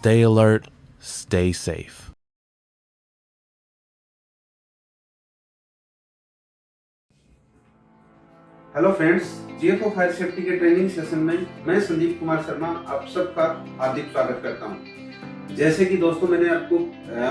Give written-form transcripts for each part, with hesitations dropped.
Stay alert, stay safe. Hello friends, GFO fire safety के training session में मैं संदीप कुमार शर्मा आप सबका हार्दिक स्वागत करता हूं। जैसे कि दोस्तों मैंने आपको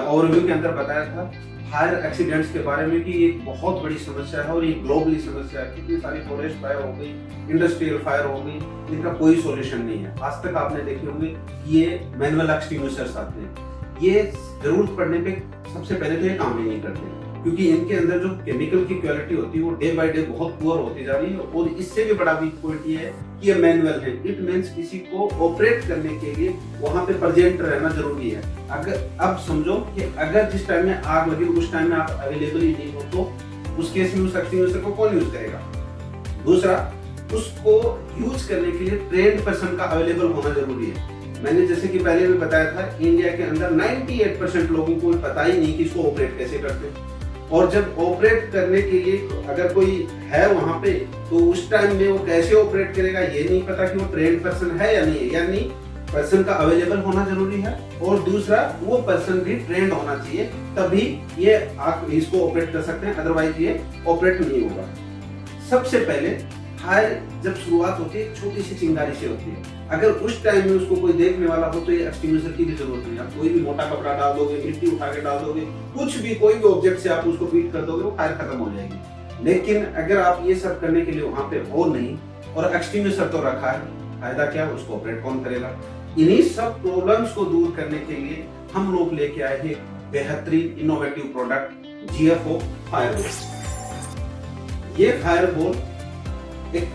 ओवरव्यू के अंदर बताया था फायर एक्सीडेंट्स के बारे में कि ये एक बहुत बड़ी समस्या है और ये ग्लोबली समस्या है। कितनी सारी फॉरेस्ट फायर हो गई, इंडस्ट्रियल फायर हो गई, इनका कोई सॉल्यूशन नहीं है। आज तक आपने देखे होंगे ये मैनुअल एक्सटिंग्विशर्स आते हैं, ये जरूरत पड़ने पे सबसे पहले तो ये काम ही नहीं करते क्योंकि इनके अंदर जो केमिकल की क्वालिटी होती है वो डे बाय डे बहुत पुअर होती जा रही है। और इससे भी बड़ा वीक पॉइंट ये है कि ये मैनुअल है। इट मींस किसी को ऑपरेट करने के लिए वहां पे प्रेजेंट रहना जरूरी है। अगर अब समझो कि अगर जिस टाइम में आग लगी उस टाइम में आप अवेलेबल ही नहीं हो तो उस केस में उस एक्सटिंग्विशर को कौन यूज करेगा। दूसरा, उसको यूज करने के लिए ट्रेन्ड पर्सन का अवेलेबल होना जरूरी है। मैंने जैसे कि पहले भी बताया था, इंडिया के अंदर 98% लोगों को पता ही नहीं कि इसको ऑपरेट कैसे करते हैं। और जब ऑपरेट करने के लिए अगर कोई है वहां पे तो उस टाइम में वो कैसे ऑपरेट करेगा ये नहीं पता कि वो ट्रेन्ड पर्सन है या नहीं है। यानी पर्सन का अवेलेबल होना जरूरी है और दूसरा वो पर्सन भी ट्रेंड होना चाहिए, तभी ये आप इसको ऑपरेट कर सकते हैं, अदरवाइज ये ऑपरेट नहीं होगा। सबसे पहले फायर जब शुरुआत होती है छोटी सी चिंगारी से होती है। अगर उस टाइम में उसको कोई देखने वाला हो तो ये एक्सटिंग्विशर की भी जरूरत नहीं है। आप कोई भी मोटा कपड़ा डाल दोगे, मिट्टी उठा के डाल दोगे, कुछ भी कोई भी ऑब्जेक्ट से आप उसको बीट कर दोगे, वो फायर खत्म हो जाएगी। लेकिन अगर आप ये सब करने के लिए वहां पे हो नहीं और एक्सटिंग्विशर तो रखा है, फायदा क्या, उसको ऑपरेट कौन करेगा। इन्हीं सब प्रॉब्लम्स को दूर करने के लिए हम लोग लेके आए हैं बेहतरीन इनोवेटिव प्रोडक्ट जीएफओ फायरबॉल। ये फायरबॉल एक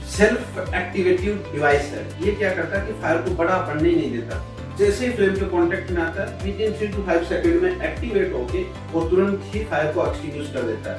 सेल्फ एक्टिवेटिव डिवाइस है। ये क्या करता है कि फायर को बड़ा बढ़ने नहीं देता। जैसे ही फ्लेम के कांटेक्ट में आता है विद इन 3 to 5 सेकंड में एक्टिवेट होके और तुरंत ही फायर को एक्सटिंग्विश कर देता है।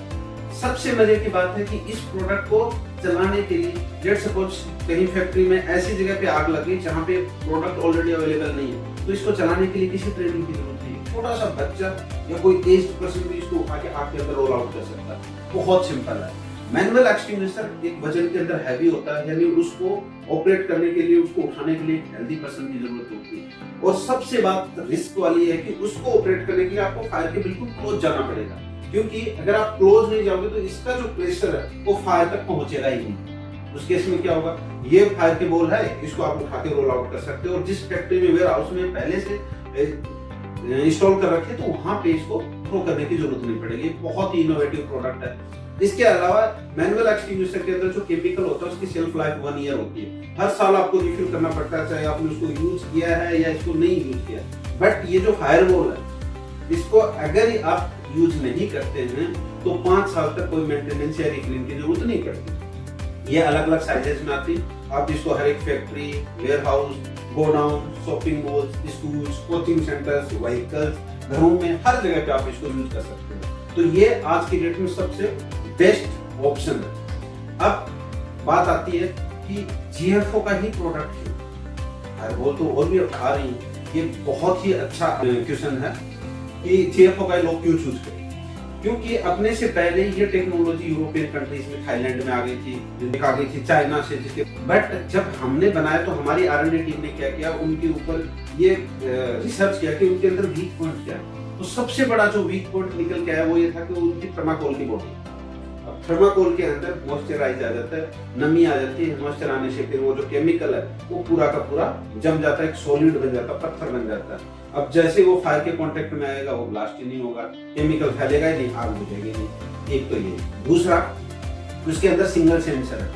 सबसे मजे की बात है कि इस प्रोडक्ट को चलाने के लिए लेट सपोज कहीं फैक्ट्री में ऐसी जगह पे आग लगी जहाँ पे प्रोडक्ट ऑलरेडी अवेलेबल नहीं है, तो इसको चलाने के लिए किसी ट्रेनिंग की जरूरत नहीं है। छोटा सा बच्चा या कोई एज्ड पर्सन भी इसको उठा के आग के अंदर रोल आउट कर सकता है। बहुत सिंपल है। मैनुअल एक्सटिंग्विशर एक वजन के अंदर हैवी होता है, यानी उसको ऑपरेट करने के लिए, उसको उठाने के लिए एक हेल्दी पर्सन की जरूरत होती है। और सबसे बात रिस्क वाली है कि उसको ऑपरेट करने के लिए आपको फायर के बिल्कुल क्लोज जाना पड़ेगा, क्योंकि अगर आप क्लोज नहीं जाओगे तो इसका जो प्रेशर है वो फायर तक पहुंचेगा ही नहीं। उस केस में क्या होगा, ये फायर की बॉल है, इसको आप उठा के रोल आउट कर सकते हो और जिस फैक्ट्री में वेयर हाउस में पहले से इंस्टॉल कर रखे तो वहां पे इसको थ्रो करने की जरूरत नहीं पड़ेगी। बहुत ही इनोवेटिव प्रोडक्ट है। इसके अलावा मैनुअल एक्सटिंग्विशर के अंदर जो केमिकल होता है उसकी शेल्फ लाइफ 1 ईयर होती है। हर साल आपको रिफिल करना पड़ता है, चाहे आपने उसको यूज किया है या इसको नहीं यूज किया। बट ये जो फायरबॉल है, इसको अगर आप यूज नहीं करते हैं तो 5 साल तक कोई मेंटेनेंस या रिफिलिंग की जरूरत नहीं पड़ती। ये अलग अलग साइजेस में आती है। आप इसको हर एक factory, warehouse, godown, shopping malls, schools, coaching centres, vehicles, घरों में हर जगह पे आप इसको यूज कर सकते हैं। तो ये आज की डेट में सबसे बेस्ट ऑप्शन है। अब बात आती है कि जीएफओ का ही प्रोडक्ट क्यों, फायरबॉल तो और भी आ रही है। ये बहुत ही अच्छा क्वेश्चन है कि जीएफओ का लोग क्यों चूज करें, क्योंकि अपने से पहले ये टेक्नोलॉजी यूरोपियन कंट्रीज में, थाईलैंड में आ गई थी, चाइना से जिसके। बट जब हमने बनाया तो हमारी R&D टीम ने क्या किया, उनके ऊपर ये रिसर्च किया कि उनके अंदर वीक पॉइंट क्या है। तो सबसे बड़ा जो वीक पॉइंट निकल के आया वो ये था कि उनकी थर्माकोल की बॉडी। अब थर्माकोल के अंदर मॉइस्चराइज आ जाता है, नमी आ जाती है। मॉइस्चर आने से फिर वो जो केमिकल है वो पूरा का पूरा जम जाता है, एक सॉलिड बन जाता है, पत्थर बन जाता है। अब जैसे वो फायर के कांटेक्ट में आएगा वो ब्लास्ट ही नहीं होगा, केमिकल फैलेगा ही नहीं, आग बुझेगी नहीं। एक तो ये। दूसरा, उसके अंदर सिंगल सेंसर है,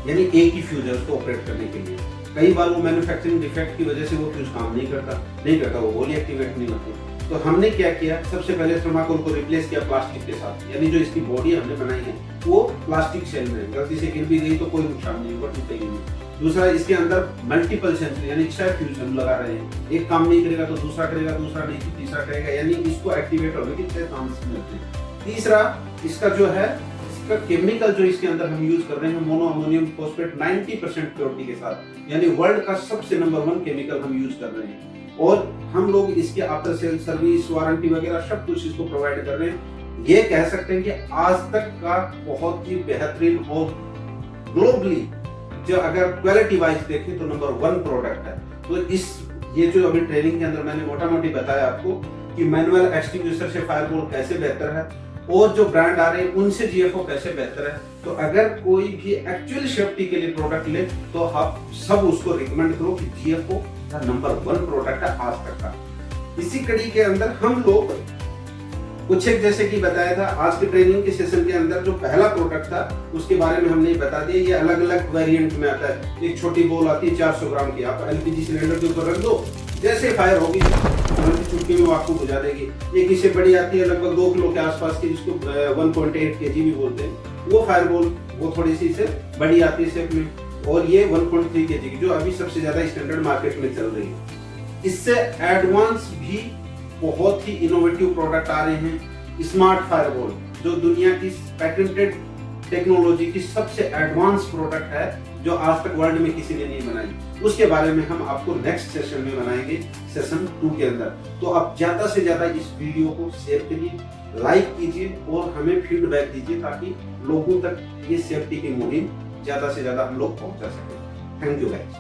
यानी एक ही फ्यूज है उसको ऑपरेट करने के लिए। कई बार वो मैन्युफैक्चरिंग डिफेक्ट की वजह से वो फ्यूज काम नहीं करता, वो गोली एक्टिवेट नहीं होती। तो हमने क्या किया, सबसे पहले थर्माकोल को रिप्लेस किया प्लास्टिक के साथ, यानी जो इसकी बॉडी हमने बनाई है वो प्लास्टिक शेल में, गलती से गिर भी गई तो कोई नुकसान नहीं होगा, टूटेगी नहीं। दूसरा, इसके अंदर मल्टीपल सेंसर, यानी 6 फ्यूज हम लगा रहे हैं। एक काम नहीं करेगा तो दूसरा करेगा, दूसरा नहीं तो तीसरा करेगा, यानी इसको एक्टिवेट होने के 6 चांस मिलते हैं। तीसरा, इसका जो है इसका केमिकल जो इसके अंदर हम यूज कर रहे हैं, मोनो अमोनियम फॉस्फेट 90% प्योरिटी के साथ, यानी वर्ल्ड का सबसे नंबर 1 केमिकल हम यूज कर रहे हैं। और हम लोग इसके आफ्टर सेल सर्विस, वारंटी वगैरह सब कुछ इसको प्रोवाइड कर रहे हैं। ये कह सकते हैं कि आज तक का बहुत ही बेहतरीन और ग्लोबली जो अगर क्वालिटी वाइज देखें तो नंबर 1 प्रोडक्ट है। तो इस ये जो अभी ट्रेनिंग के अंदर मैंने मोटा मोटी बताया आपको कि मैनुअल एक्सटिंग्विशर से फायरवॉल कैसे बेहतर है और जो ब्रांड आ रहे हैं उनसे जीएफओ कैसे बेहतर है। तो अगर कोई भी एक्चुअल सेफ्टी के लिए प्रोडक्ट ले तो आप सब उसको रिकमेंड करो कि जीएफओ नंबर 1 प्रोडक्ट है आज तक का। इसी कड़ी के अंदर हम लोग कुछ एक जैसे कि बताया था आज के ट्रेनिंग के सेशन के अंदर जो पहला प्रोडक्ट था उसके बारे में हमने बता दिया। ये अलग अलग वेरिएंट में आता है। एक छोटी बॉल आती है 400 ग्राम की, आप एलपीजी सिलेंडर के ऊपर रख दो, जैसे फायर होगी तुरंत चुटकी में वो आपको बुझा देगी। एक इससे बड़ी आती है लगभग 2 किलो के आसपास की, जिसको 1.8 kg भी बोलते हैं, वो फायर बॉल वो थोड़ी सी इससे बड़ी आती है शेप में, और ये 1.3 kg की जो अभी सबसे ज्यादा स्टैंडर्ड मार्केट में चल रही है। इससे एडवांस भी बहुत ही इनोवेटिव प्रोडक्ट आ रहे हैं। स्मार्ट फायरवॉल जो दुनिया की पैटेंटेड टेक्नोलॉजी की सबसे एडवांस प्रोडक्ट है जो आज तक वर्ल्ड में किसी ने नहीं बनाई, उसके बारे में हम आपको नेक्स्ट सेशन में बनाएंगे, सेशन 2 के अंदर। तो आप ज्यादा से ज्यादा इस वीडियो को शेयर करिए, लाइक कीजिए और हमें फीडबैक दीजिए ताकि लोगों तक ये सेफ्टी की मुहिम ज्यादा से ज्यादा हम लोग पहुंचा सकें। Thank you guys.